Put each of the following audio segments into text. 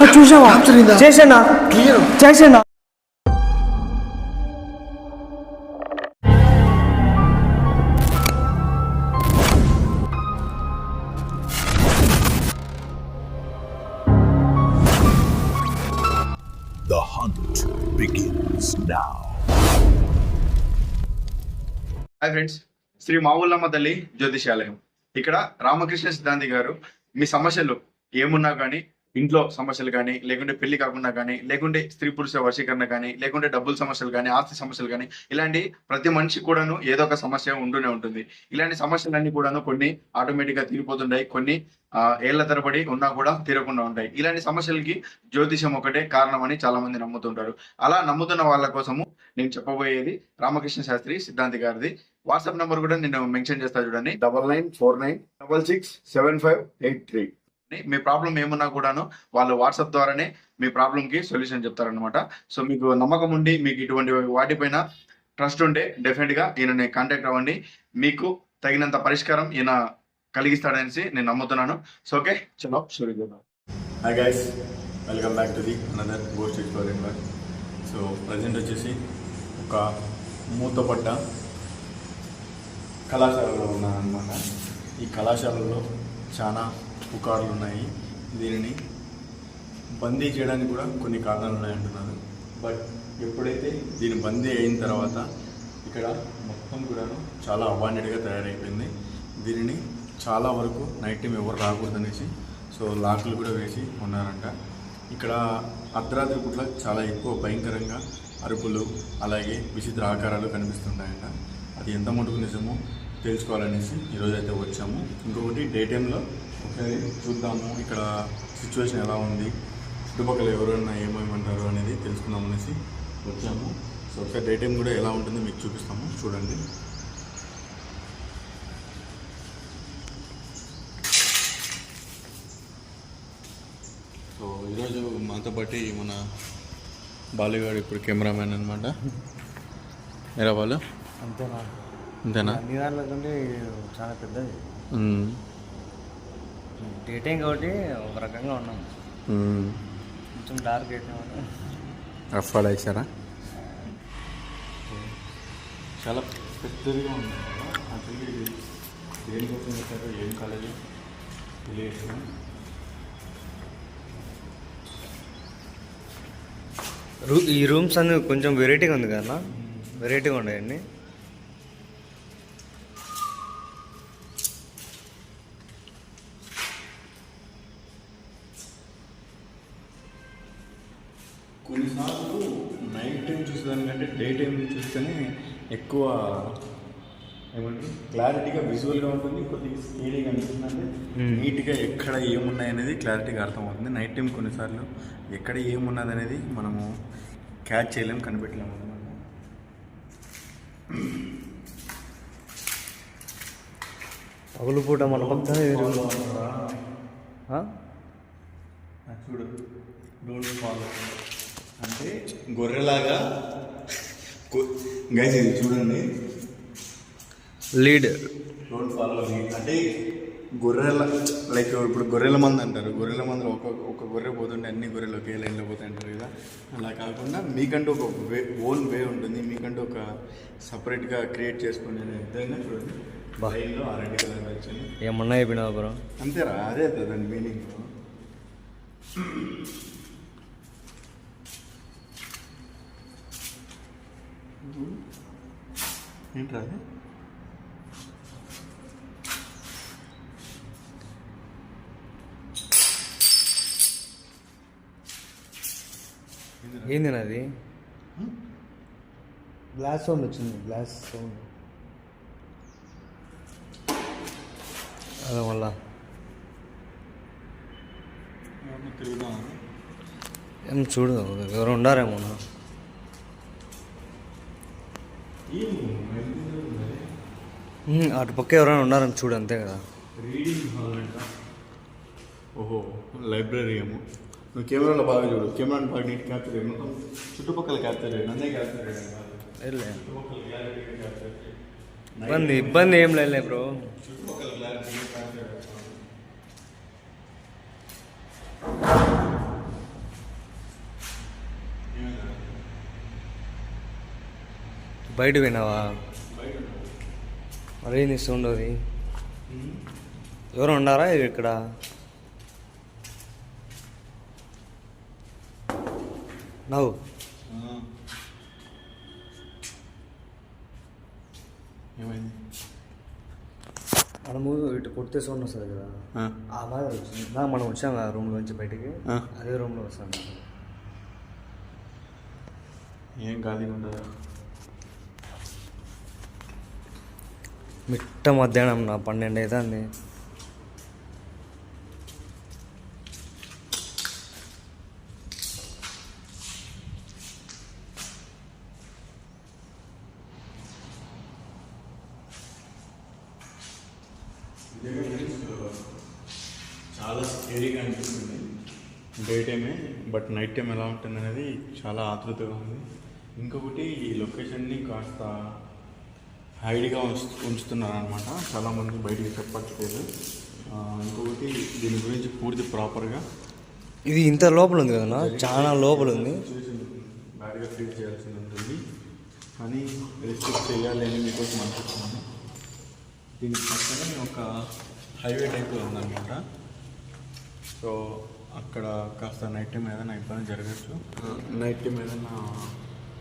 చూడు చూసావా చేసానా చేసానా The hunt begins now. Hi friends, Shri Mavullamma తల్లి జ్యోతిషాలయం. ఇక్కడ రామకృష్ణ సిద్ధాంతి గారు మీ సమస్యలు ఏమున్నా కానీ, ఇంట్లో సమస్యలు కానీ, లేకుంటే పెళ్లి కాకుండా కానీ, లేకుంటే స్త్రీ పురుష వశీకరణ కానీ, లేకుంటే డబ్బుల సమస్యలు కానీ, ఆస్తి సమస్యలు కానీ, ఇలాంటి ప్రతి మనిషి కూడాను ఏదో ఒక సమస్య ఉంటూనే ఉంటుంది. ఇలాంటి సమస్యలన్నీ కూడాను కొన్ని ఆటోమేటిక్ గా తీరిపోతుంటాయి, కొన్ని ఏళ్ల తరబడి ఉన్నా కూడా తీరకుండా ఉంటాయి. ఇలాంటి సమస్యలకి జ్యోతిషం ఒకటే కారణం అని చాలా మంది నమ్ముతుంటారు. అలా నమ్ముతున్న వాళ్ళ కోసము నేను చెప్పబోయేది రామకృష్ణ శాస్త్రి సిద్ధాంతి గారిది వాట్సాప్ నంబర్ కూడా నేను మెన్షన్ చేస్తా చూడండి, 9949667583. మీ ప్రాబ్లం ఏమున్నా కూడాను వాళ్ళు వాట్సాప్ ద్వారానే మీ ప్రాబ్లం కి సొల్యూషన్ చెప్తారనమాట. సో మీకు నమ్మకం ఉండి మీకు ఇటువంటి వాటిపైన ట్రస్ట్ ఉంటే డెఫినెట్ గా ఈయనని కాంటాక్ట్ అవ్వండి. మీకు తగినంత పరిష్కారం ఈయన కలిగిస్తాడనేసి నేను నమ్ముతున్నాను. సో ఓకే, చలో షురూ చేద్దాం. Hi guys, welcome back to the another ghost exploring work. So present వచ్చేసి ఒక మూతపడ్డ కళాశాలలో ఉన్నాను అనమాట. ఈ కళాశాలలో చాలా పుకార్లు ఉన్నాయి. దీనిని బందీ చేయడానికి కూడా కొన్ని కారణాలు ఉన్నాయంటున్నారు. బట్ ఎప్పుడైతే దీని బందీ అయిన తర్వాత ఇక్కడ మొత్తం కూడాను చాలా అవాంటెడ్గా తయారైపోయింది. దీనిని చాలా వరకు నైట్ టైం ఎవరు రాకూడదనేసి సో లాక్లు కూడా వేసి ఉన్నారంట. ఇక్కడ అర్ధరాత్రి పూట్ల చాలా ఎక్కువ భయంకరంగా అరుపులు అలాగే విచిత్ర ఆకారాలు కనిపిస్తుంటాయంట. అది ఎంత మటుకు నిజమో తెలుసుకోవాలనేసి ఈరోజు అయితే వచ్చాము. ఇంకొకటి డే టైంలో ఒకసారి చూద్దాము ఇక్కడ సిచ్యువేషన్ ఎలా ఉంది, చుట్టుపక్కల ఎవరైనా ఏమేమంటారు అనేది తెలుసుకుందాం అనేసి వచ్చాము. సో ఒకసారి డే టైం కూడా ఎలా ఉంటుందో మీకు చూపిస్తాము, చూడండి. సో ఈరోజు మాతో పాటు మన బాలుగాడు ఇప్పుడు కెమెరామ్యాన్ అనమాట. ఎరా బాలు, అంతేనా? అన్ని దాంట్లో కంటే చాలా పెద్దది డే టైం కాబట్టి ఒక రకంగా ఉన్నాం, కొంచెం డార్క్ అయితే రఫ్ వేసారా? చాలా పెద్దదిగా ఉంది. యాక్చువల్లీ దేనికోసం వేసారో ఏం కాలేదు తెలియదు. ఈ రూమ్స్ అన్ని కొంచెం వెరైటీగా ఉంది కదా, వెరైటీగా ఉన్నాయండి. కొన్నిసార్లు నైట్ టైం చూసేదానికంటే డే టైం చూస్తేనే ఎక్కువ ఏమంటారు క్లారిటీగా విజువల్గా ఉంటుంది, కొద్దిగా స్కేరీగా అనిపిస్తుంది. అంటే నీట్గా ఎక్కడ ఏమున్నాయి అనేది క్లారిటీగా అర్థమవుతుంది. నైట్ టైం కొన్నిసార్లు ఎక్కడ ఏమున్నది అనేది మనము క్యాచ్ చేయలేము, కనిపెట్టలేము అనమాట. పగులు పూట మన పక్కన చూడు, డోంట్ ఫాలో అంటే గొర్రెలాగా గైస్, ఇది చూడండి, లీడ్ డోంట్ ఫాలో లీడ్ అంటే గొర్రెల లైక్ ఇప్పుడు గొర్రెల మంది అంటారు. గొర్రెల మంది ఒక గొర్రె పోతుంటే అన్ని గొర్రెలు ఒకే లైన్లో పోతాయి అంటారు కదా. అలా కాకుండా మీకంటూ ఒక ఓన్ వే ఉంటుంది, మీకంటూ ఒక సపరేట్గా క్రియేట్ చేసుకుని ఇద్దరైనా చూడండి. లైన్లో ఆ రెడ్ కలర్ వచ్చింది, ఏమన్నా అయిపోయినా బ్రో, అంతేరా? అదే దాని మీనింగ్. ఏంట్రా అది? ఏంది అది? గ్లాస్ సౌండ్ వచ్చింది, గ్లాస్ సౌండ్. అదే మళ్ళా తిరుగుదాం ఏం చూడు, ఎవరు ఉండారేమో. అటు పక్క ఎవరైనా ఉన్నారని చూడు అంతే కదా. రీడింగ్ హాల్ అంట. ఓహో లైబ్రరీ ఏమో. నువ్వు కెమెరాలో బాగా చూడు, కెమెరాని బాగా నీట్ క్యాప్చర్ చేయ, మొత్తం చుట్టుపక్కల క్యాప్చర్ చేయండి, అన్నీ క్యాప్చర్ చేయడం కాదు, చుట్టుపక్కల క్లారిటీగా క్యాప్చర్ చేయండి. ఇబ్బంది ఏం లేదు బ్రో. చుట్టుపక్కల క్లారిటీగా క్యాప్చర్ చేస్తాను. బయట పోయినావా? మరేంది సౌండ్ అది? ఎవరు ఉన్నారా ఇక్కడ? నవ్వు ఏమైంది? మనము ఇటు కొడితే సౌండ్ వస్తుంది కదా, ఆ మాదిరి వచ్చింది. మనం వచ్చాము ఆ రూమ్లోంచి బయటికి, అదే రూమ్లో వస్తాను. ఏం ఖాళీగా ఉండదా? మిట్ట మధ్యాహ్నం నా 12 అవుతుంది. చాలా స్కేరీగా అనిపిస్తుంది డే టైమే, బట్ నైట్ టైం ఎలా ఉంటుంది అనేది చాలా ఆతృతగా ఉంది. ఇంకొకటి ఈ లొకేషన్ని కాస్త హైడ్గా ఉంచుతున్నారు అనమాట, చాలామంది బయటికి చెప్పట్లేదు. ఇంకొకటి దీని గురించి పూర్తి ప్రాపర్గా ఇది ఇంత లోపల ఉంది కదా, చాలా లోపల ఉంది. బ్యాడ్గా ట్రీట్ చేయాల్సి ఉంటుంది, కానీ రెస్ట్రిక్ట్ చేయాలి అని మీకోసం అనుకుంటున్నాను. దీని పక్కనే ఒక హైవే టైప్లో ఉందన్నమాట. సో అక్కడ కాస్త నైట్ టైం ఏదైనా ఇబ్బంది జరగచ్చు. నైట్ టైం ఏదైనా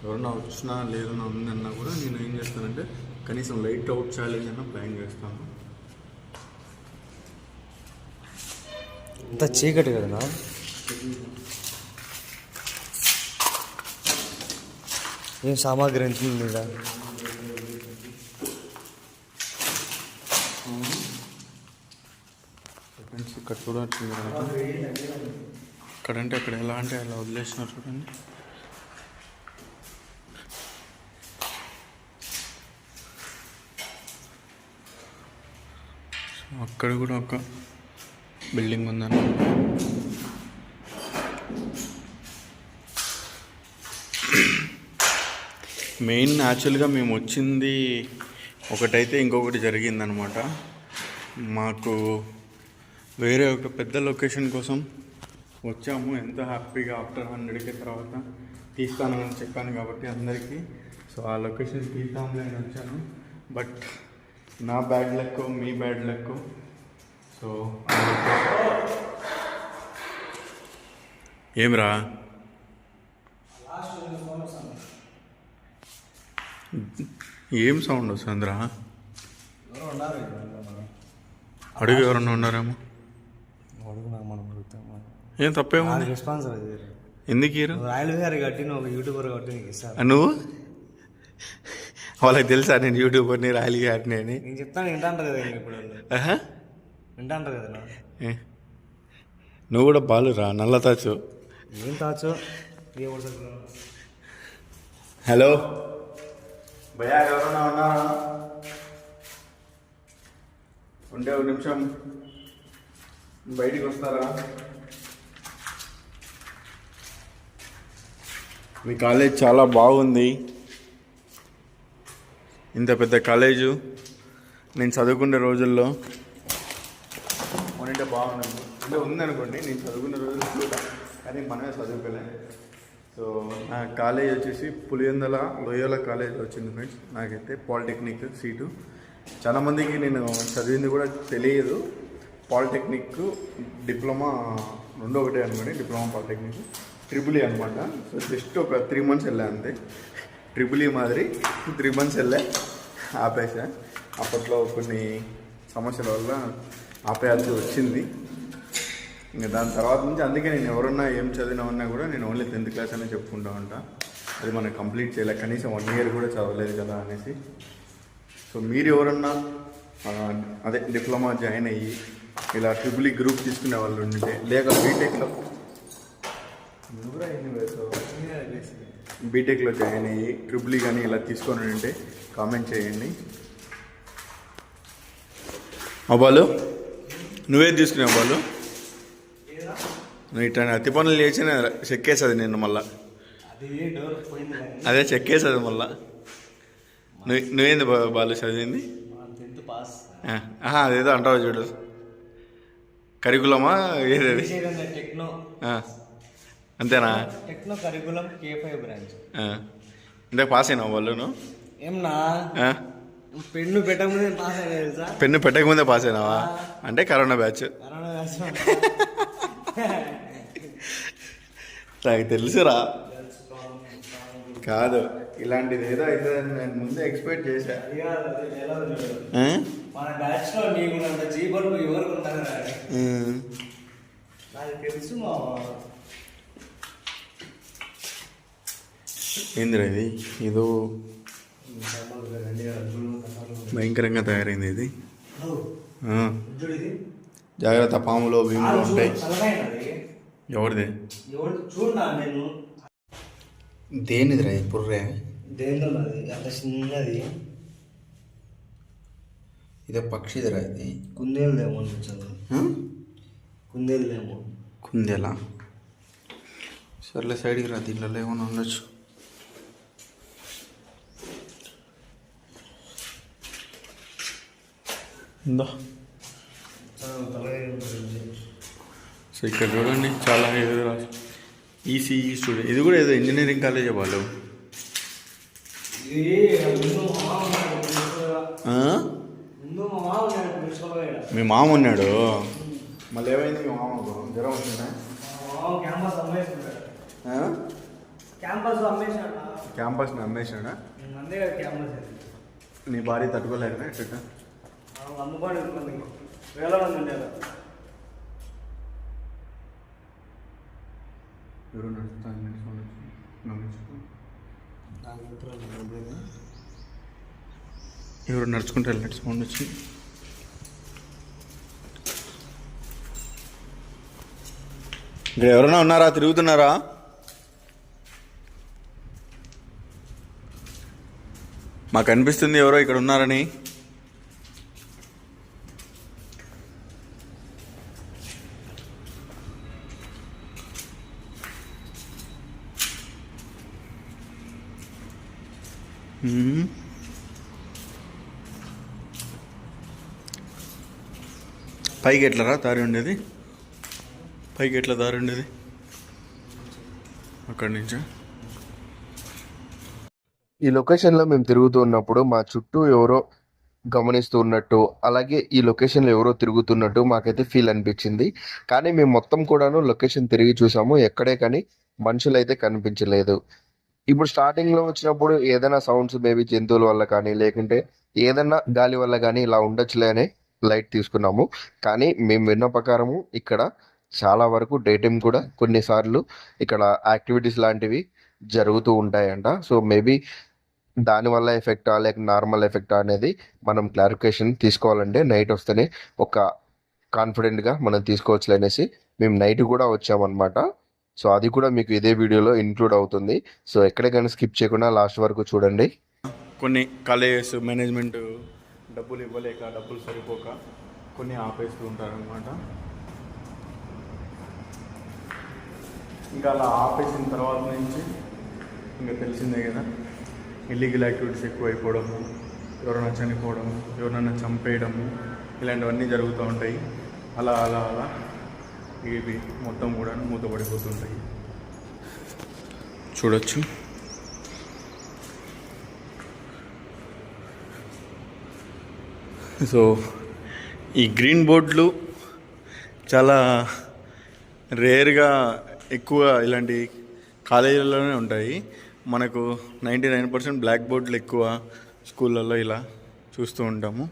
ఎవరన్నా వచ్చినా లేదన్నా ఉందన్నా కూడా నేను ఏం చేస్తానంటే కనీసం లైట్ అవుట్ ఛాలెంజ్ అన్న ప్లాన్ చేస్తాను. అంత చీకటి కదా. ఏం సామాగ్రి ఎంత ఉంది కదా? ఫ్రెండ్స్ ఇక్కడ చూడవచ్చు అక్కడంటే అక్కడ ఎలా అంటే అలా వదిలేసినారు చూడండి. అక్కడ కూడా ఒక బిల్డింగ్ ఉందన్నమాట. మెయిన్ యాక్చువల్గా మేము వచ్చింది ఒకటైతే ఇంకొకటి జరిగిందనమాట. మాకు వేరే ఒక పెద్ద లొకేషన్ కోసం వచ్చాము. ఎంత హ్యాపీగా ఆఫ్టర్ 100K తర్వాత తీస్తానని చెప్పాను కాబట్టి అందరికీ. సో ఆ లొకేషన్ తీద్దాంలే అని వచ్చాను, బట్ నా బ్యాడ్ లక్ మీ బ్యాడ్ లక్. సో ఏమిరా ఏం సౌండ్ వస్తుందిరా? అడుగు, ఎవరన్నా ఉన్నారేమో. ఏం తప్పేముంది? రెస్పాన్స్ ఎందుకు ఇరు? రాయల్ గారు కట్టి ఒక యూట్యూబర్ కట్టి నీకు ఇస్తాను. నువ్వు వాళ్ళకి తెలుసా నేను యూట్యూబర్ని, రాయల్ గారిని అని? నేను చెప్తాను, వింటాంటారు కదా ఇప్పుడు, వింటాంటారు కదా. నువ్వు కూడా బాలురా, నల్ల తాచు. ఏం తాచు? హలో భయ్యా, ఎవరన్నా ఉన్నారా? ఉంటే ఒక నిమిషం బయటికి వస్తారా? మీ కాలేజ్ చాలా బాగుంది. ఇంత పెద్ద కాలేజు నేను చదువుకునే రోజుల్లో ఉంటే బాగుంది. అంటే ఉందనుకోండి, నేను చదువుకునే రోజుల్లో కూడా, కానీ మనమే చదువుకోలే. సో నా కాలేజ్ వచ్చేసి పులివెందుల లోయోలా కాలేజ్ వచ్చింది ఫ్రెండ్స్. నాకైతే పాలిటెక్నిక్ సీటు. చాలామందికి నేను చదివింది కూడా తెలియదు. పాలిటెక్నిక్ డిప్లొమా రెండో ఒకటే అనుకోండి, డిప్లొమా పాలిటెక్నిక్ ట్రిపుల్ ఈ అనమాట. సో జస్ట్ ఒక 3 months వెళ్ళా అంతే. ట్రిపుల్ ఈ మాదిరి 3 months వెళ్ళా, ఆపేసా. అప్పట్లో కొన్ని సమస్యల వల్ల ఆపేయాల్సి వచ్చింది. ఇంకా దాని తర్వాత నుంచి అందుకే నేను ఎవరన్నా ఏం చదివినా కూడా నేను ఓన్లీ 10th class అనే చెప్పుకుంటా ఉంటా. అది మనం కంప్లీట్ చేయలే, కనీసం 1 year కూడా చదవలేదు కదా అనేసి. సో మీరు ఎవరన్నా అదే డిప్లొమా జాయిన్ అయ్యి ఇలా ట్రిపుల్ ఈ గ్రూప్ తీసుకునే వాళ్ళు ఉంటే, లేక బీటెక్లో బీటెక్లో జాయిన్ అయ్యి ట్రిపుల్ కానీ ఇలా తీసుకొని ఉంటే కామెంట్ చేయండి. బాలు నువ్వేది తీసుకున్నావు బాలు? నువ్వు ఇట్లా అతి పనులు చేసిన చెక్కేస్తుంది నిన్ను మళ్ళా. అదే చెక్కేస్తుంది మళ్ళా. నువ్వేంది బాలు చదివింది? అదేదో అంటావు చూడు, కరికులమా ఏదేది? టెక్నో అంతేనా? Techno curriculum K5 branch. ఇందాక పాస్ అయినావు వాళ్ళు? నువ్వు ఏమన్నా పెన్ను పెట్టకముందే పాస్ అయ్యా తెలుసా? పెన్ను పెట్టకముందే పాస్ అయినావా? అంటే కరోనా బ్యాచ్. నాకు తెలుసురా. కాదు, ఇలాంటిది ఏదో అవుతుందని నేను ముందే ఎక్స్పెక్ట్ చేశా. మన బ్యాచ్ లో నీకున్నంత జీబర్లు ఎవరికి ఉన్నారు నాకు తెలుసు. ఏందిరా ఇది? ఏదో భయంకరంగా తయారైంది ఇది. జాగ్రత్త, పాములో భీములు ఉంటాయి. ఎవరిది? చూడనా నేను దేనిదిరా పుర్రే? దేనిది అంత చిన్నది? ఇదే పక్షిదిరా ఇది. కుందేలుదేమో అనిపించదు. కుందేలుదేమో. కుందేలా? సర్లే సైడ్కి రా, దీంట్లో ఏమైనా ఉండొచ్చు. ఉందా? సో ఇక్కడ చూడండి చాలా ఏదో రాసి ఈసీఈ స్టూడెంట్. ఇది కూడా ఏదో ఇంజనీరింగ్ కాలేజే వాళ్ళు. మీ మామ ఉన్నాడు. మళ్ళీ ఏమైంది మీ మామకు? జ్వరం వచ్చిందా? క్యాంపస్ని అమ్మేశాడా? నీ భార్య తట్టుకోలేకనా ఎట్ట? ఎవరు నడుచుకుంటూ వెళ్ళినట్టు సౌండ్ వచ్చింది. ఇక్కడ ఎవరైనా ఉన్నారా? తిరుగుతున్నారా? మాకు అనిపిస్తుంది ఎవరో ఇక్కడ ఉన్నారని. పైకి ఎట్లరా దారి ఉండేది? పైకి ఎట్లా దారి ఉండేది? అక్కడి నుంచి ఈ లొకేషన్లో మేము తిరుగుతూ ఉన్నప్పుడు మా చుట్టూ ఎవరో గమనిస్తూ ఉన్నట్టు, అలాగే ఈ లొకేషన్లో ఎవరో తిరుగుతున్నట్టు మాకైతే ఫీల్ అనిపించింది. కానీ మేము మొత్తం కూడాను లొకేషన్ తిరిగి చూసాము, ఎక్కడే కానీ మనుషులు అయితే కనిపించలేదు. ఇప్పుడు స్టార్టింగ్లో వచ్చినప్పుడు ఏదైనా సౌండ్స్ మేబీ జంతువుల వల్ల కానీ లేకుంటే ఏదైనా గాలి వల్ల కానీ ఇలా ఉండొచ్చులే అని లైట్ తీసుకున్నాము. కానీ మేము విన్న ప్రకారము ఇక్కడ చాలా వరకు డే టైం కూడా కొన్నిసార్లు ఇక్కడ యాక్టివిటీస్ లాంటివి జరుగుతూ ఉంటాయంట. సో మేబీ దానివల్ల ఎఫెక్టా లేక నార్మల్ ఎఫెక్టా అనేది మనం క్లారిఫికేషన్ తీసుకోవాలంటే నైట్ వస్తేనే ఒక కాన్ఫిడెంట్గా మనం తీసుకోవచ్చు అనేసి మేము నైట్ కూడా వచ్చామన్నమాట. సో అది కూడా మీకు ఇదే వీడియోలో ఇంక్లూడ్ అవుతుంది. సో ఎక్కడికైనా స్కిప్ చేయకుండా లాస్ట్ వరకు చూడండి. కొన్ని కాలేజెస్ మేనేజ్మెంట్ డబ్బులు ఇవ్వలేక, డబ్బులు సరిపోక కొన్ని ఆపేస్తూ ఉంటారనమాట. ఇంకా అలా ఆపేసిన తర్వాత నుంచి ఇంకా తెలిసిందే కదా, ఇల్లీగల్ యాక్టివిటీస్ ఎక్కువైపోవడము, ఎవరైనా చనిపోవడము, ఎవరైనా చంపేయడము, ఇలాంటివన్నీ జరుగుతూ ఉంటాయి. అలా అలా అలా ఇవి మొత్తం కూడా మూతపడిపోతుంటాయి. చూడొచ్చు. సో ఈ గ్రీన్ బోర్డులు చాలా రేర్గా ఎక్కువ ఇలాంటి కాలేజీలలోనే ఉంటాయి. మనకు 99% బ్లాక్ బోర్డులు ఎక్కువ స్కూళ్ళల్లో ఇలా చూస్తూ ఉంటాము.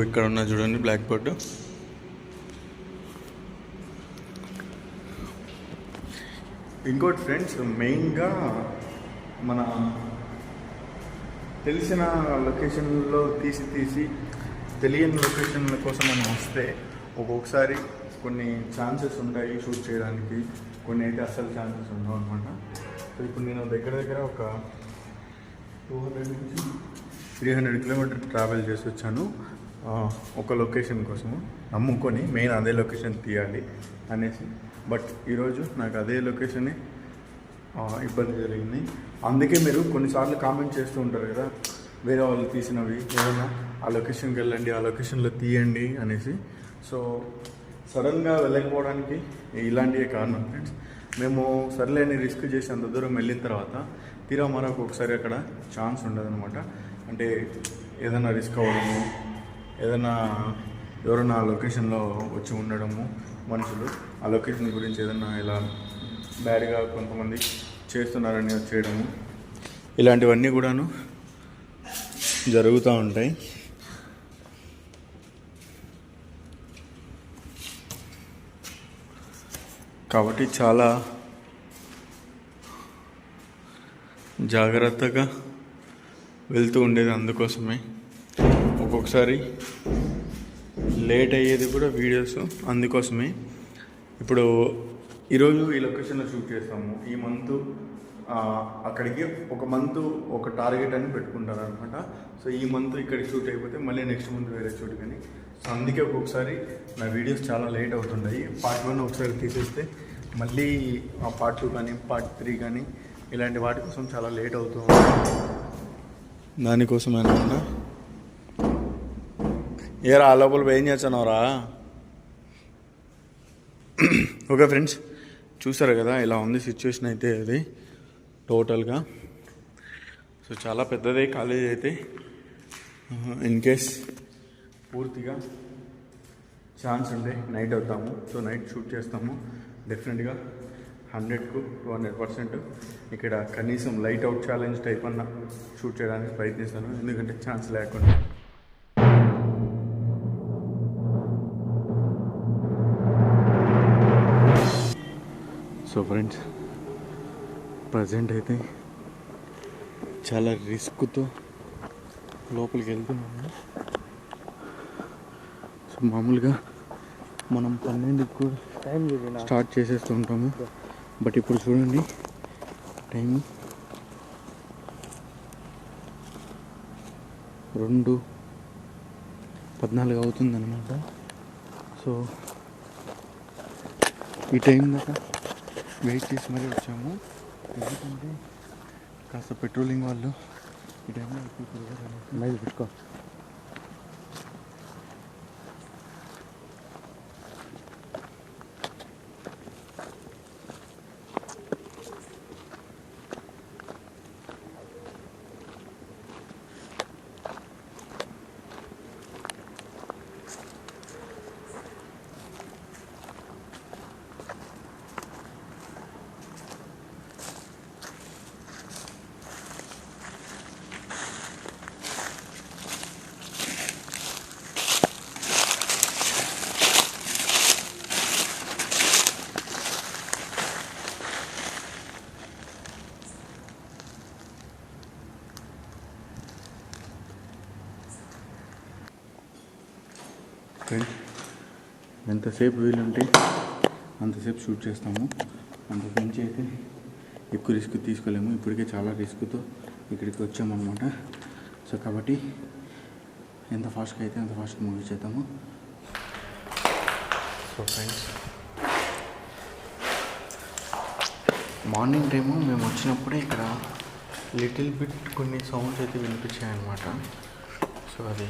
ఇక్కడ ఉన్న చూడండి బ్లాక్ బోర్డు. ఇంకోటి ఫ్రెండ్స్, మెయిన్గా మన తెలిసిన లొకేషన్లో తీసి తెలియని లొకేషన్ల కోసం మనం వస్తే ఒక్కొక్కసారి కొన్ని ఛాన్సెస్ ఉంటాయి షూట్ చేయడానికి, కొన్ని అయితే అస్సలు ఛాన్సెస్ ఉండవు అనమాట. సో ఇప్పుడు నేను దగ్గర దగ్గర ఒక 200 నుంచి 300 కిలోమీటర్ ట్రావెల్ చేసి వచ్చాను ఒక లొకేషన్ కోసము, నమ్ముకొని మెయిన్ అదే లొకేషన్ తీయాలి అనేసి. బట్ ఈరోజు నాకు అదే లొకేషనే ఇబ్బంది జరిగింది. అందుకే మీరు కొన్నిసార్లు కామెంట్ చేస్తూ ఉంటారు కదా, వేరే వాళ్ళు తీసినవి ఏదైనా ఆ లొకేషన్కి వెళ్ళండి, ఆ లొకేషన్లో తీయండి అనేసి. సో సడన్గా వెళ్ళకపోవడానికి ఇలాంటివే కారణం ఫ్రెండ్స్. మేము సర్లేని రిస్క్ చేసి అంత దూరం వెళ్ళిన తర్వాత తీరా మరొక ఒకసారి అక్కడ ఛాన్స్ ఉండదన్నమాట. అంటే ఏదైనా రిస్క్ అవ్వడము, ఏదైనా ఎవరైనా ఆ లొకేషన్లో వచ్చి ఉండడము, మనుషులు ఆ లొకేషన్ గురించి ఏదైనా ఇలా బ్యాడ్గా కొంతమంది చేస్తున్నారని చేయడము, ఇలాంటివన్నీ కూడాను జరుగుతూ ఉంటాయి. కాబట్టి చాలా జాగ్రత్తగా వెళ్తూ ఉండేది. అందుకోసమే ఒక్కొక్కసారి లేట్ అయ్యేది కూడా వీడియోస్ అందుకోసమే. ఇప్పుడు ఈరోజు ఈ లొకేషన్లో షూట్ చేస్తాము. ఈ మంత్ అక్కడికి ఒక మంత్ ఒక టార్గెట్ అని పెట్టుకుంటారు అనమాట. సో ఈ మంత్ ఇక్కడికి షూట్ అయిపోతే మళ్ళీ నెక్స్ట్ మంత్ వేరే షూట్ కానీ. సో అందుకే ఒక్కొక్కసారి నా వీడియోస్ చాలా లేట్ అవుతుంటాయి. పార్ట్ 1 ఒకసారి తీసేస్తే మళ్ళీ పార్ట్ 2 కానీ పార్ట్ 3 కానీ ఇలాంటి వాటి కోసం చాలా లేట్ అవుతూ ఉంటుంది. దానికోసం అనమాట. ఏరా ఆ లోపల ఏం చేస్తున్నావురా? ఓకే ఫ్రెండ్స్, చూసారు కదా ఇలా ఉంది సిచ్యువేషన్ అయితే అది టోటల్గా. సో చాలా పెద్దదే కాలేజ్ అయితే. ఇన్ కేస్ పూర్తిగా ఛాన్స్ ఉంటే నైట్ అవుతాము. సో నైట్ షూట్ చేస్తాము డెఫినెట్గా 100కు 200%. ఇక్కడ కనీసం లైట్ అవుట్ ఛాలెంజ్ టైప్ అన్న షూట్ చేయడానికి ప్రయత్నిస్తాను, ఎందుకంటే ఛాన్స్ లేకుండా. సో ఫ్రెండ్స్, ప్రజెంట్ అయితే చాలా రిస్క్తో లోపలికి వెళ్తున్నాము. సో మామూలుగా మనం 12కి కూడా టైం స్టార్ట్ చేసేస్తూ ఉంటాము. బట్ ఇప్పుడు చూడండి టైం 2:14 అవుతుందన్నమాట. సో ఈ టైం దాకా వెయిట్ చేసి మరీ వచ్చాము, ఎందుకంటే కాస్త పెట్రోలింగ్ వాళ్ళు ఈ టైంలో ఎక్కువ పెట్టుకో. ఎంతసేపు వీలుంటే అంతసేపు షూట్ చేస్తాము. అంతకు మించి అయితే ఎక్కువ రిస్క్ తీసుకోలేము. ఇప్పటికే చాలా రిస్క్తో ఇక్కడికి వచ్చామన్నమాట. సో కాబట్టి ఎంత ఫాస్ట్గా అయితే అంత ఫాస్ట్గా మూవీ చేద్దాము. సో ఫ్రెండ్స్, మార్నింగ్ టైము మేము వచ్చినప్పుడే ఇక్కడ లిటిల్ బిట్ కొన్ని సౌండ్స్ అయితే వినిపించాయన్నమాట. సో అది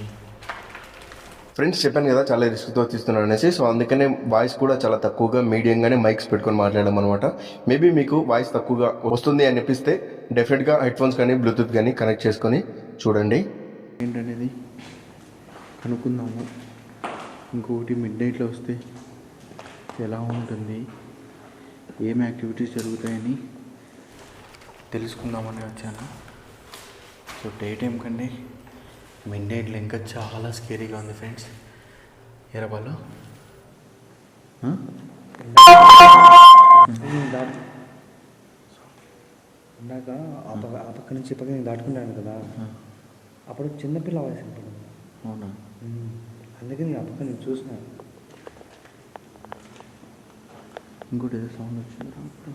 ఫ్రెండ్స్ చెప్పాను కదా చాలా రిస్క్తో తీస్తున్నాను అనేసి. సో అందుకనే వాయిస్ కూడా చాలా తక్కువగా మీడియంగానే మైక్స్ పెట్టుకొని మాట్లాడడం అనమాట. మేబీ మీకు వాయిస్ తక్కువగా వస్తుంది అనిపిస్తే డెఫినెట్గా హెడ్ఫోన్స్ కానీ బ్లూటూత్ కానీ కనెక్ట్ చేసుకొని చూడండి. ఏంటనేది కనుక్కుందాము. ఇంకొకటి మిడ్ నైట్లో వస్తే ఎలా ఉంటుంది, ఏం యాక్టివిటీస్ జరుగుతాయని తెలుసుకుందామని వచ్చాను. సో డే టైం కంటే మిడ్ నైట్లో ఇంకా చాలా స్కేరీగా ఉంది ఫ్రెండ్స్. ఎరా వాళ్ళు ఇందాక ఆ పక్క నుంచి పక్క నేను దాటుకున్నాను కదా, అప్పుడు చిన్నపిల్ల వాయిస్ ఉంటుంది. అవునా? అందుకే నేను ఆ పక్క నేను చూసిన. ఇంకోటి ఏదో సౌండ్ వచ్చింది అప్పుడు.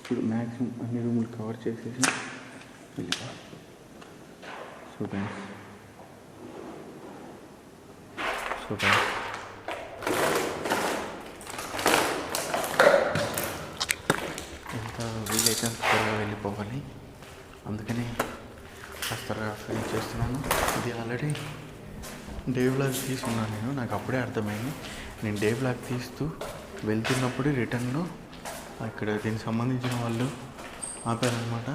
ఇప్పుడు మ్యాక్సిమం అన్ని రూములు కవర్ చేసేసి వెళ్ళిపో. సో గైస్ ఎంత వీలైతే అంత త్వరగా వెళ్ళిపోవాలి. అందుకని కాస్త ఫినిష్ చేస్తున్నాను. ఇది ఆల్రెడీ డే వ్లాగ్ తీసుకున్నాను నేను. నాకు అప్పుడే అర్థమైంది. నేను డే వ్లాగ్ తీస్తూ వెళ్తున్నప్పుడు రిటర్న్లో అక్కడ దీనికి సంబంధించిన వాళ్ళు ఆపారనమాట.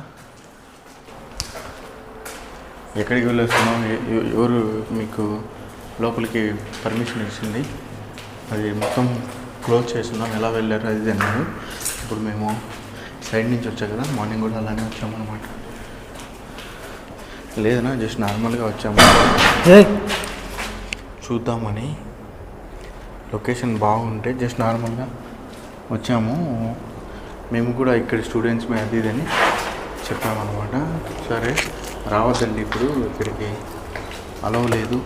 ఎక్కడికి వెళ్ళొస్తున్నాం, ఎవరు మీకు లోపలికి పర్మిషన్ ఇచ్చింది, అది మొత్తం క్లోజ్ చేస్తున్నాం, ఎలా వెళ్ళారు అది అన్నారు. ఇప్పుడు మేము సైడ్ నుంచి వచ్చాం కదా, మార్నింగ్ కూడా అలానే వచ్చామన్నమాట. లేదన్నా జస్ట్ నార్మల్గా వచ్చాము చూద్దామని. లొకేషన్ బాగుంటే జస్ట్ నార్మల్గా వచ్చాము. మేము కూడా ఇక్కడ స్టూడెంట్స్ మీద అది ఇదని చెప్పామన్నమాట. సరే రావద్దండి ఇప్పుడు ఇక్కడికి అలవ్ లేదు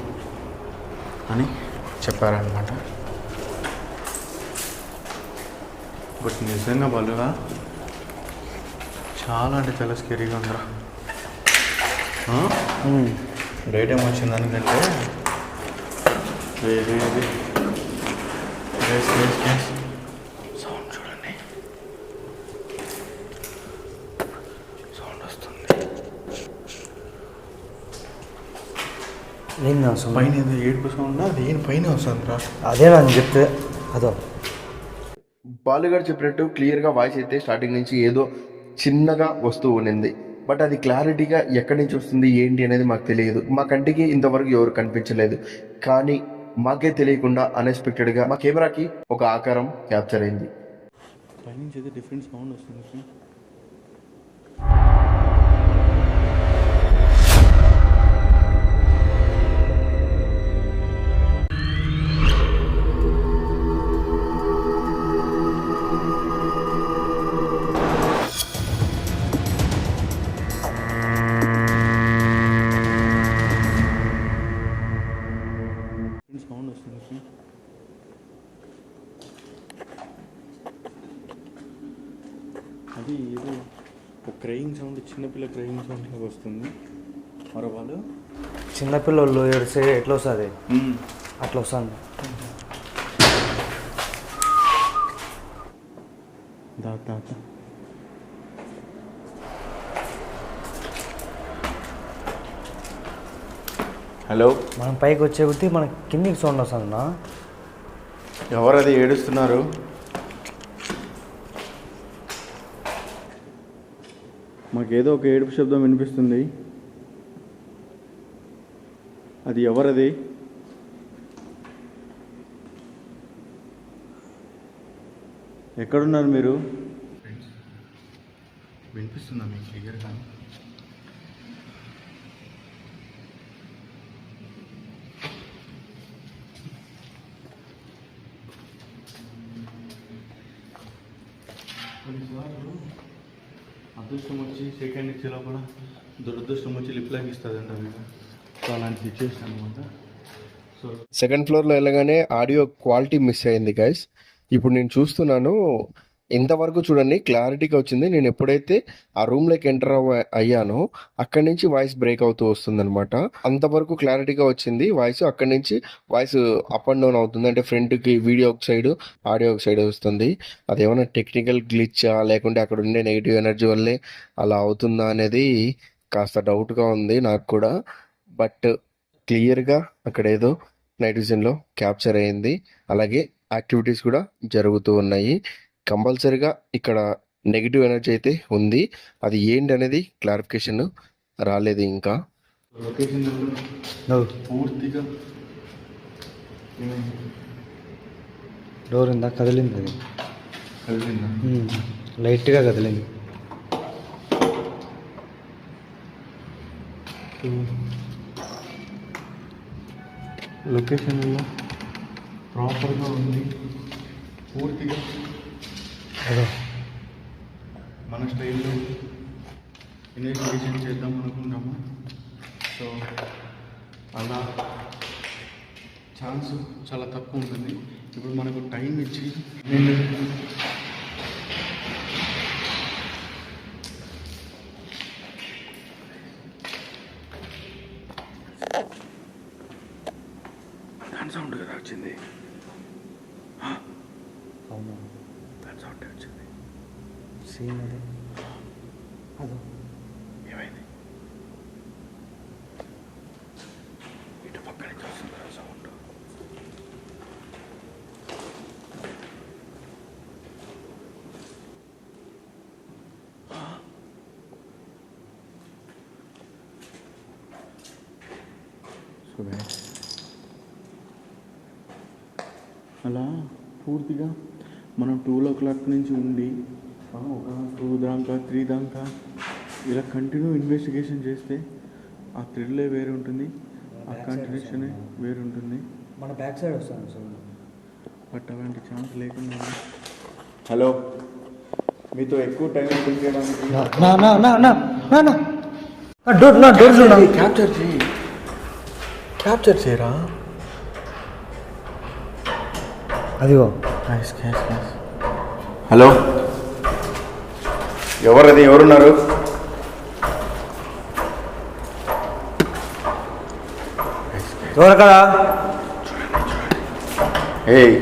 అని చెప్పారనమాట. బట్ నిజంగా బలుగా చాలా అంటే చాలా స్కేరీగా ఉందిరా. డే టైం వచ్చిన దానికంటే సౌండ్ చూడండి, సౌండ్ వస్తుంది పైన. ఏదో ఏడుపు సౌండ్ దేని పైన వస్తుంది రా. అదే నన్ను చెప్తే అదో బాలుగారు చెప్పినట్టు క్లియర్గా వాయిస్ అయితే స్టార్టింగ్ నుంచి ఏదో చిన్నగా వస్తూ ఉండింది. బట్ అది క్లారిటీగా ఎక్కడి నుంచి వస్తుంది ఏంటి అనేది మాకు తెలియదు. మా కంటికి ఇంతవరకు ఎవరు కనిపించలేదు. కానీ మాకే తెలియకుండా అన్ఎక్స్పెక్టెడ్గా మా కెమెరాకి ఒక ఆకారం క్యాప్చర్ అయింది. పైనుంచి అయితే డిఫరెంట్ సౌండ్ వస్తుంది. సౌండ్ వస్తుంది. అది ఏదో ఒక క్రయింగ్ సౌండ్, చిన్నపిల్ల క్రయింగ్ సౌండ్ లాగా వస్తుంది. మరో వాళ్ళు చిన్నపిల్లలు ఏడిస్తే ఎట్లా వస్తుంది అట్లా వస్తుంది. దాత హలో, మనం పైకి వచ్చే కొద్దీ మనకి కిందికి సౌండ్ వస్తుందన్నా. ఎవరది ఏడుస్తున్నారు? మాకేదో ఒక ఏడుపు శబ్దం వినిపిస్తుంది. అది ఎవరది? ఎక్కడున్నారు మీరు? వినిపిస్తుందా మీకు క్లియర్గా? కొన్నిసార్లు అదృష్టం వచ్చి సెకండ్ ఇచ్చే లోపల దురదృష్టం వచ్చి లిప్ లాక్ ఇస్తుందంట మీకు. సో అలాంటి సిచ్యువేషన్ అనమాట. సో సెకండ్ ఫ్లోర్లో వెళ్ళగానే ఆడియో క్వాలిటీ మిస్ అయింది గైస్. ఇప్పుడు నేను చూస్తున్నాను, ఇంతవరకు చూడండి క్లారిటీగా వచ్చింది. నేను ఎప్పుడైతే ఆ రూమ్లోకి ఎంటర్ అయ్యానో అక్కడి నుంచి వాయిస్ బ్రేక్ అవుతూ వస్తుందన్నమాట. అంతవరకు క్లారిటీగా వచ్చింది వాయిస్. అక్కడి నుంచి వాయిస్ అప్ అండ్ డౌన్ అవుతుంది. అంటే ఫ్రంట్కి వీడియో ఒక సైడ్, ఆడియో ఒక సైడ్ వస్తుంది. అదేమన్నా టెక్నికల్ గ్లిచ్చా లేకుంటే అక్కడ ఉండే నెగిటివ్ ఎనర్జీ వల్లే అలా అవుతుందా అనేది కాస్త డౌట్గా ఉంది నాకు కూడా. బట్ క్లియర్గా అక్కడ ఏదో నైట్ విజన్లో క్యాప్చర్ అయ్యింది. అలాగే యాక్టివిటీస్ కూడా జరుగుతూ ఉన్నాయి. కంపల్సరీగా ఇక్కడ నెగిటివ్ ఎనర్జీ అయితే ఉంది. అది ఏంటి అనేది క్లారిఫికేషన్ రాలేదు ఇంకా. లొకేషన్ పూర్తిగా డోర్ ఇందా కదిలింది, అది కలిసిందా? లైట్గా కదిలింది. లొకేషన్లో ప్రాపర్గా ఉంది పూర్తిగా. అదో మన స్టైల్లో ఇన్వెస్టిగేషన్ చేద్దాం అనుకుంటాము. సో అలా ఛాన్స్ చాలా తక్కువ ఉంటుంది. ఇప్పుడు మనకు టైం ఇచ్చి దాని సౌండ్ కదా వచ్చింది. అవును, దాని సౌండ్ వచ్చింది. సేమ్ అదే. అదో ఏమైంది? ఇటు పక్క నుంచి వస్తుంది కదా సౌండ్. సో అలా పూర్తిగా మనం 12 o'clock నుంచి ఉండి ఒక 2 దాకా 3 దాకా ఇలా కంటిన్యూ ఇన్వెస్టిగేషన్ చేస్తే ఆ థ్రిల్లే వేరే ఉంటుంది, ఆ కంటిన్యూషనే వేరు ఉంటుంది. మన బ్యాక్ సైడ్ వస్తాను సార్. బట్ అలాంటి ఛాన్స్ లేకుండా. హలో, మీతో ఎక్కువ టైం స్పెండ్ చేయడానికి డోర్ చూడండి. క్యాప్చర్ చేయరా? అదిగో. హలో, ఎవరది? ఎవరున్నారు? ఎవరక్కడ? ఏయ్,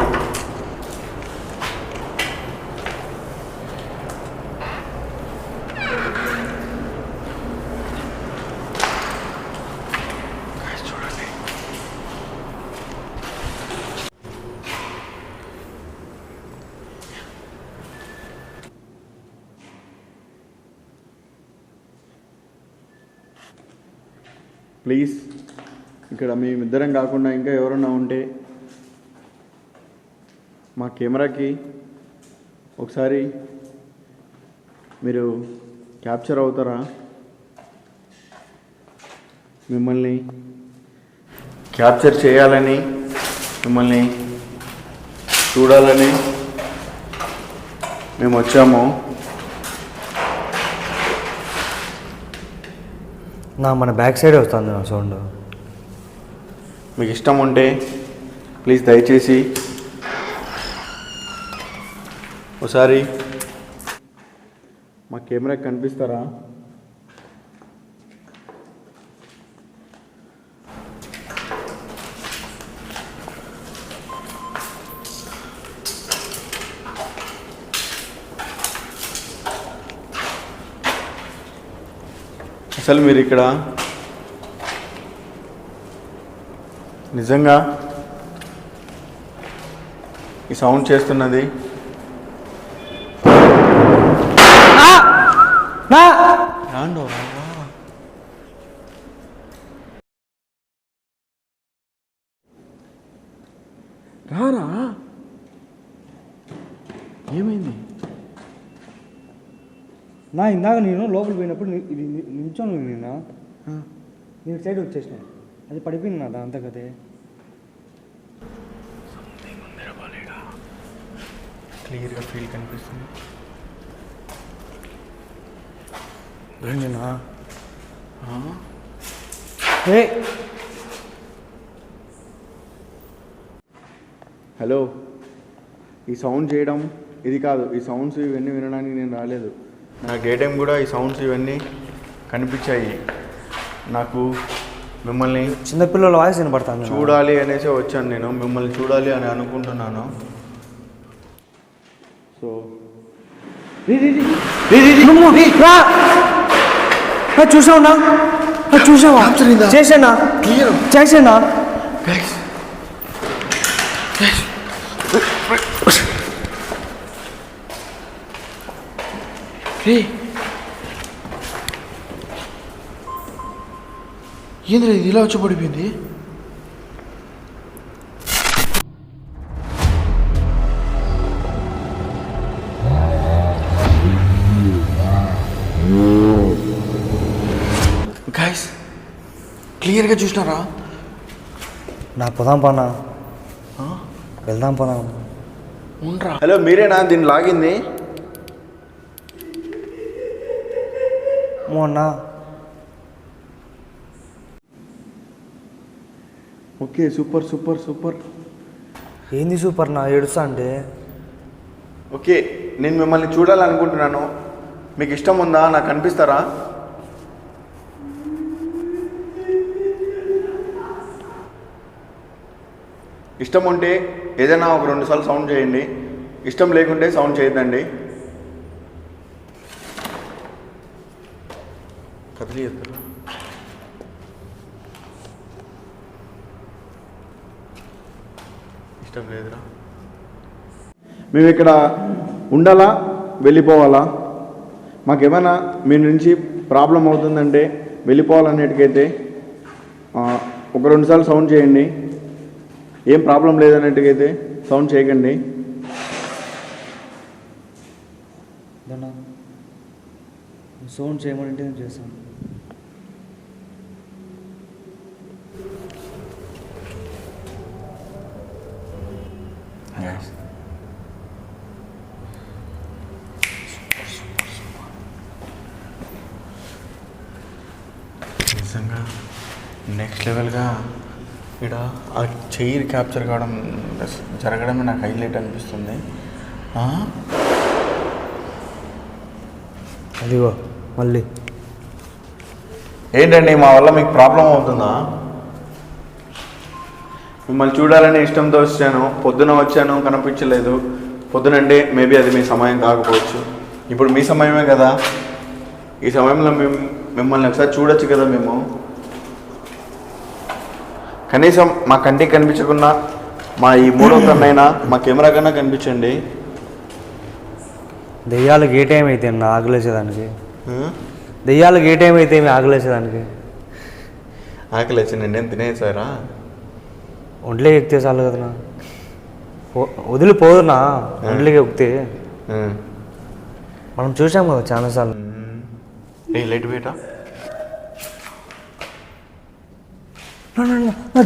ప్లీజ్ ఇక్కడ మేమిద్దరం కాకుండా ఇంకా ఎవరన్నా ఉంటే మా కెమెరాకి ఒకసారి మీరు క్యాప్చర్ అవుతారా? మిమ్మల్ని క్యాప్చర్ చేయాలని, మిమ్మల్ని చూడాలని మేము వచ్చాము. మన బ్యాక్ సైడే వస్తుంది నా సౌండ్. మీకు ఇష్టం ఉంటే ప్లీజ్ దయచేసి ఒకసారి మా కెమెరాకి కనిపిస్తారా? అసలు మీరు ఇక్కడ నిజంగా ఈ సౌండ్ చేస్తున్నది రారా? ఏమైంది? ఇందాక నేను లోపల పోయినప్పుడు ఇది నిల్చొని నిన్న నేను సైడ్ వచ్చేసిన, అది పడిపోయింది నా అంత కదే. క్లియర్గా ఫీల్ కనిపిస్తుంది. ఏంటినా? హలో, ఈ సౌండ్ చేయడం ఇది కాదు. ఈ సౌండ్స్ ఇవన్నీ వినడానికి నేను రాలేదు. నాకు డే టైం కూడా ఈ సౌండ్స్ ఇవన్నీ కనిపించాయి. నాకు మిమ్మల్ని చిన్నపిల్లల వాయిస్ వినపడతాను చూడాలి అనేసి వచ్చాను. నేను మిమ్మల్ని చూడాలి అని అనుకుంటున్నాను. సో చూసావునా? చూసావా? చేసానా? చేసానా? ఏంద్ర ఇది ఇలా వచ్చి పడిపోయింది? గైస్, క్లియర్గా చూసినారా? నా పొదాం పనా, వెళ్దాం పనా. ఉండరా? హలో, మీరేనా దీన్ని లాగింది? అన్నా. Okay, super super super. ఏంది సూపర్ నా ఏడుస్తా అంటే? ఓకే, నేను మిమ్మల్ని చూడాలనుకుంటున్నాను. మీకు ఇష్టం ఉందా? నాకు కనిపిస్తారా? ఇష్టం ఉంటే ఏదైనా ఒక 2 సార్లు సౌండ్ చేయండి. ఇష్టం లేకుంటే సౌండ్ చేయొద్దండి. కదిలి ఎత్తురా. ఇష్టం లేదురా. మేము ఇక్కడ ఉండాలా, వెళ్ళిపోవాలా? మాకేమైనా మీ నుంచి ప్రాబ్లం అవుతుందంటే వెళ్ళిపోవాలనేటికైతే ఒక 2 సార్లు సౌండ్ చేయండి. ఏం ప్రాబ్లం లేదన్నట్టుకైతే సౌండ్ చేయకండి. సౌండ్ చేయమంటే నేను చేస్తాను. నిజంగా నెక్స్ట్ లెవెల్గా ఇక్కడ ఆ చైర్ క్యాప్చర్ కావడం జరగడమే నాకు హైలైట్ అనిపిస్తుంది. అదిగో మళ్ళీ ఏంటండి, మా వల్ల మీకు ప్రాబ్లం అవుతుందా? మిమ్మల్ని చూడాలని ఇష్టంతో వచ్చాను. పొద్దున వచ్చాను, కనిపించలేదు. పొద్దునంటే మేబీ అది మీ సమయం కాకపోవచ్చు. ఇప్పుడు మీ సమయమే కదా. ఈ సమయంలో మిమ్మల్ని ఒకసారి చూడొచ్చు కదా. మేము కనీసం మా కంటికి కనిపించకుండా మా ఈ 3వ కన్నైనా మా కెమెరా కన్నా కనిపించండి. దెయ్యాలకు ఏ టైం అయితే అన్న ఆకలేసేదానికి? దెయ్యాలకు ఏ టైం అయితే ఆకలేసేదానికి? ఆకలేసి నేను తినేసారా? ఒంట్లోకి ఎక్కితే చాలు కదనా, వదిలిపోదునా ఒంట్లోకి ఎక్కితే. మనం చూసాం కదా చాలాసార్లు. లైట్ బయట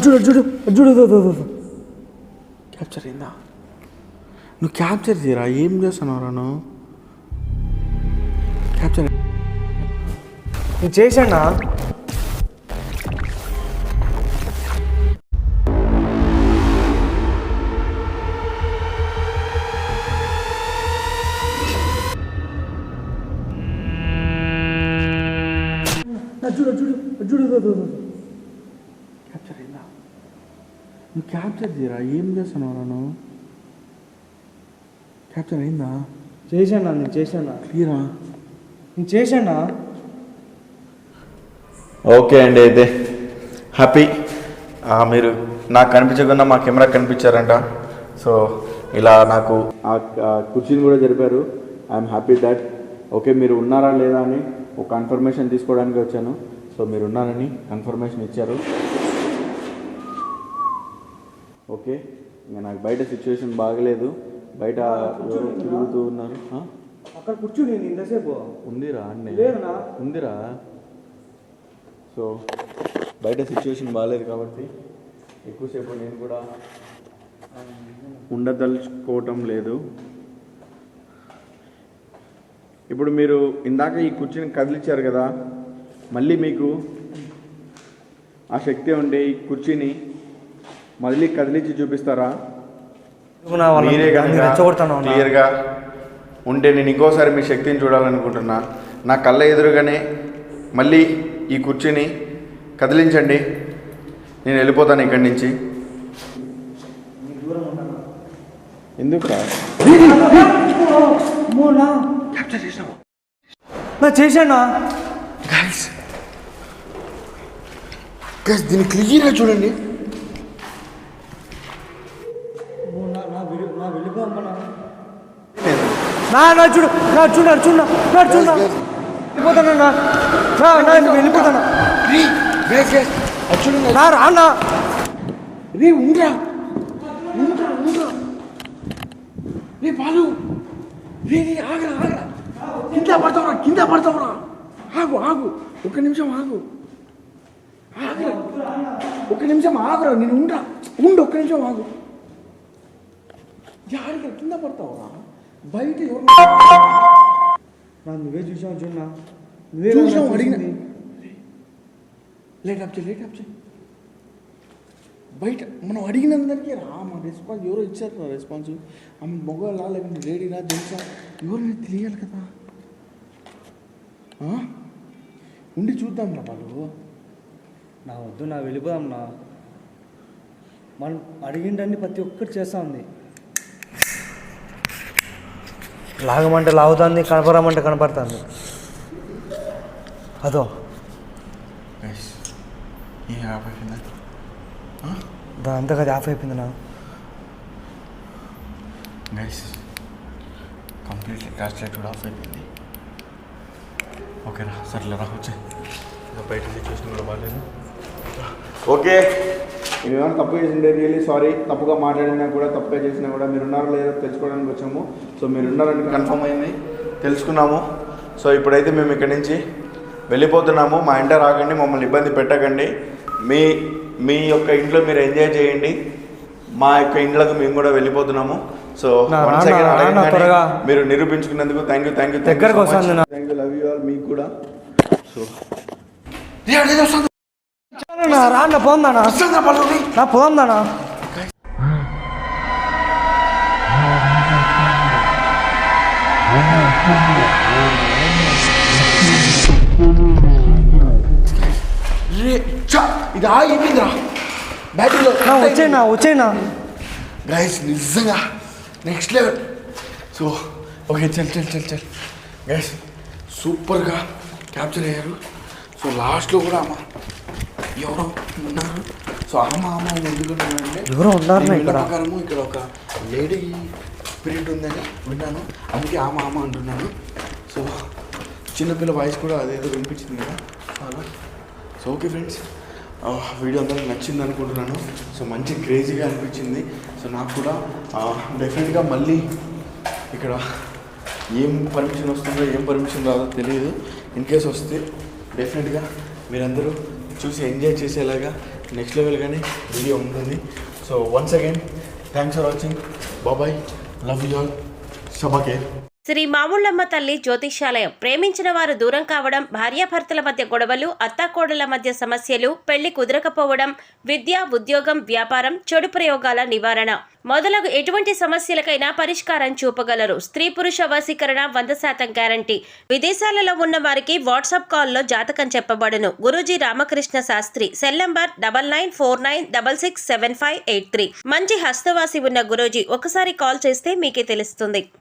చూడు చూడు చూడు. క్యాప్చర్ అయిందా? నువ్వు క్యాప్చర్ చేయరా? ఏం చేస్తున్నావురా నువ్వు? క్యాప్చర్ నేను చేశానా? చూడు చూడు చూడు. క్యాప్చర్ అయిందా? నువ్వు క్యాప్చర్ చేయరా? ఏం చేస్తున్నావురా నువ్వు? క్యాప్చర్ అయిందా? చేశానా? నేను చేశానా? క్లియరా? నేను చేశానా? ఓకే అండి, అయితే హ్యాపీ. మీరు నాకు కనిపించకుండా మా కెమెరా కనిపించారంట. సో ఇలా నాకు ఆ కుర్చీని కూడా జరిపారు. I'm happy that. ఓకే, మీరు ఉన్నారా లేదా అని ఒక కన్ఫర్మేషన్ తీసుకోవడానికి వచ్చాను. సో మీరు ఉన్నారని కన్ఫర్మేషన్ ఇచ్చారు. ఓకే, ఇంకా నాకు బయట సిచ్యువేషన్ బాగలేదు. బయట ఎవరు తిరుగుతూ ఉన్నారు. అక్కడ కూర్చుని ఇంతసేపు ఉందిరా అన్నీ లేదనా? ఉందిరా. సో బయట సిచ్యువేషన్ బాగాలేదు కాబట్టి ఎక్కువసేపు నేను కూడా ఉండదలుచుకోవటం లేదు. ఇప్పుడు మీరు ఇందాక ఈ కుర్చీని కదిలించారు కదా, మళ్ళీ మీకు ఆ శక్తి ఉంటే ఈ కుర్చీని మళ్ళీ కదిలించి చూపిస్తారా? మీరే క్లియర్గా ఉంటే నేను ఇంకోసారి మీ శక్తిని చూడాలనుకుంటున్నా. నా కళ్ళ ఎదురుగానే మళ్ళీ ఈ కుర్చీని కదిలించండి. నేను వెళ్ళిపోతాను ఇక్కడి నుంచి. ఎందుకు చేశానా? దీన్ని క్లియర్గా చూడండి. చూడు చూడు చూడు చూడు వెళ్ళిపోతానన్నా. వెళ్ళిపోతానా? రానా? రే ఉండరా రే బాలు. రే ఆగరా ఆగరా. కింద పడతావురా. ఆగు ఆగు, ఒక్క నిమిషం ఆగు. ఒక్క నిమిషం ఆగురా. నేను ఉండు ఒక్క నిమిషం ఆగు. జాగ్రత్త, కింద పడతావురా. బయట ఎవరు నువ్వే చూసావు చూడనా? చూసినాం అడిగిన లేట్ అప్ చేయి బయట మనం అడిగినందరికీ మా రెస్పాన్స్ ఎవరో ఇచ్చారు నా రెస్పాన్స్ ఆమె మొగలా లేకుంటే లేడీనా జెంట్సా ఎవరు మీకు తెలియాలి కదా ఉండి చూద్దాం నా వాళ్ళు నా వద్దు నా వెళ్ళిపోదాం నా. మనం అడిగిండని ప్రతి ఒక్కటి చేస్తా ఉంది. లాగమంటే లాగుతుంది, కనపడమంటే కనపడుతుంది. అదో దాంతో కదా ఆఫ్ అయిపోయింది నా. గైస్ కంప్లీట్లీ టార్చ్ లైట్ కూడా ఆఫ్ అయిపోయింది. ఓకేనా సర్లేరా వచ్చే బయట సిచ్యువేషన్ కూడా బాగాలేదు. ఓకే మీరు ఏమైనా తప్పు చేసిండే రియల్లీ సారీ. తప్పుగా మాట్లాడినా కూడా తప్పుగా చేసినా కూడా మీరు ఉన్నారో లేదో తెలుసుకోవడానికి వచ్చాము. సో మీరు ఉన్నారని కన్ఫర్మ్ అయింది, తెలుసుకున్నాము. సో ఇప్పుడైతే మేము ఇక్కడి నుంచి వెళ్ళిపోతున్నాము. మా ఇంట రాకండి, మమ్మల్ని ఇబ్బంది పెట్టకండి. మీ యొక్క ఇంట్లో మీరు ఎంజాయ్ చేయండి. మా యొక్క ఇంట్లోకి మేము కూడా వెళ్ళిపోతున్నాము. సో మీరు నిరూపించుకున్నందుకు థ్యాంక్ యూ దగ్గరకు వస్తుంది. Love you all. మీకు కూడా. సో రాన్న పోందానా నా పోందానా. ఇది అయిపోయిందిరా బ్యాటరీలో వచ్చేనా గైస్ నిజంగా నెక్స్ట్ లెవెల్. సో ఓకే చల్ గైస్ సూపర్గా క్యాప్చర్ అయ్యారు. సో లాస్ట్లో కూడా అమ్మ ఎవరో ఉన్నారు. సో అమ్మ ఎందుకంటే ఎవరో ఉన్నారు ప్రకారము ఇక్కడ ఒక లేడీ స్పిరిట్ ఉందని విన్నాను, అందుకే ఆమె అంటున్నాను. సో చిన్నపిల్ల వాయిస్ కూడా అదేదో వినిపించింది కదా చాలా. సో ఓకే ఫ్రెండ్స్, వీడియో అందరికి నచ్చింది అనుకుంటున్నాను. సో మంచి క్రేజీగా అనిపించింది. సో నాకు కూడా డెఫినెట్గా మళ్ళీ ఇక్కడ ఏం పర్మిషన్ వస్తుందో ఏం పర్మిషన్ రాదో తెలియదు. ఇన్ కేస్ వస్తే డెఫినెట్గా మీరందరూ చూసి ఎంజాయ్ చేసేలాగా నెక్స్ట్ లెవెల్ కానీ వీడియో ఉంటుంది. So once again thanks for watching. బాబాయ్, లవ్ యూ ఆల్. శుభకే. శ్రీ మావుళ్ళమ్మ తల్లి జ్యోతిష్యాలయం. ప్రేమించిన వారు దూరం కావడం, భార్యాభర్తల మధ్య గొడవలు, అత్తాకోడళ్ల మధ్య సమస్యలు, పెళ్లి కుదరకపోవడం, విద్య, ఉద్యోగం, వ్యాపారం, చెడు ప్రయోగాల నివారణ మొదలగు ఎటువంటి సమస్యలకైనా పరిష్కారం చూపగలరు. స్త్రీ పురుష వశీకరణ 100% గ్యారంటీ. విదేశాలలో ఉన్న వారికి వాట్సాప్ కాల్లో జాతకం చెప్పబడును. గురూజీ రామకృష్ణ శాస్త్రి. Cell number 9949667583. మంచి హస్తవాసి ఉన్న గురూజీ. ఒకసారి కాల్ చేస్తే మీకే తెలుస్తుంది.